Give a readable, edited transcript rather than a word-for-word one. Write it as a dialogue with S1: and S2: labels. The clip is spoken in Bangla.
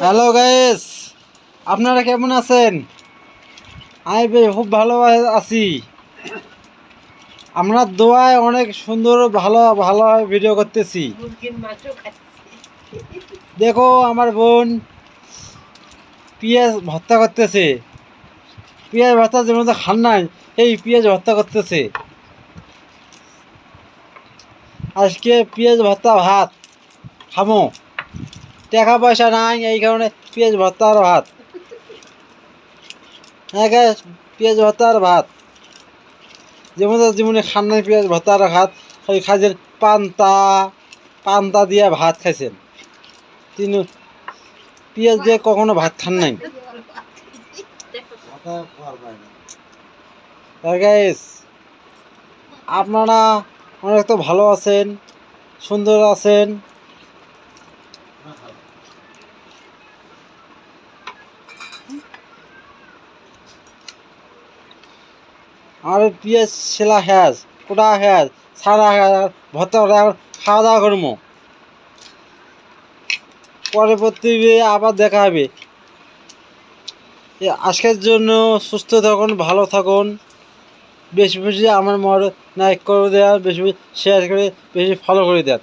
S1: হ্যালো গাইস, আপনারা কেমন আছেন? আমি খুব ভালো আছি। আমরা দোয়ায় অনেক সুন্দর ভালো ভালো ভিডিও করতেছি। দেখো আমার বোন পেঁয়াজ ভর্তা করতেছে। পেঁয়াজ ভর্তা যেমন খান নাই, এই পেঁয়াজ ভর্তা করতেছে। আজকে পেঁয়াজ ভর্তা ভাত খামো। টাকা পয়সা নাই, এই কারণে পেঁয়াজ ভর্তা আর ভাত। হ্যাঁ গ্যাস, পেঁয়াজ ভর্তা আর ভাত যেমন খান নাই, পেঁয়াজ ভর্তা আর ভাত। ওই খাইছেন পান্তা দিয়ে ভাত খাইছেন। তিনি পেঁয়াজ দিয়ে কখনো ভাত খান নাই। গাইস, আপনারা অনেক তো ভালো আছেন, সুন্দর আছেন। আর পেঁয়াজ ছেলা হ্যাজ, কোটা হ্যাজ, ছাড়া হ্যাজ, ভর্তা খাওয়া দাওয়া করবো। পরবর্তী আবার দেখা হবে। আজকের জন্য সুস্থ থাকুন, ভালো থাকুন। বেশি বেশি আমার লাইক করে দেন, বেশি বেশি শেয়ার করে, বেশি ফলো করে দেন।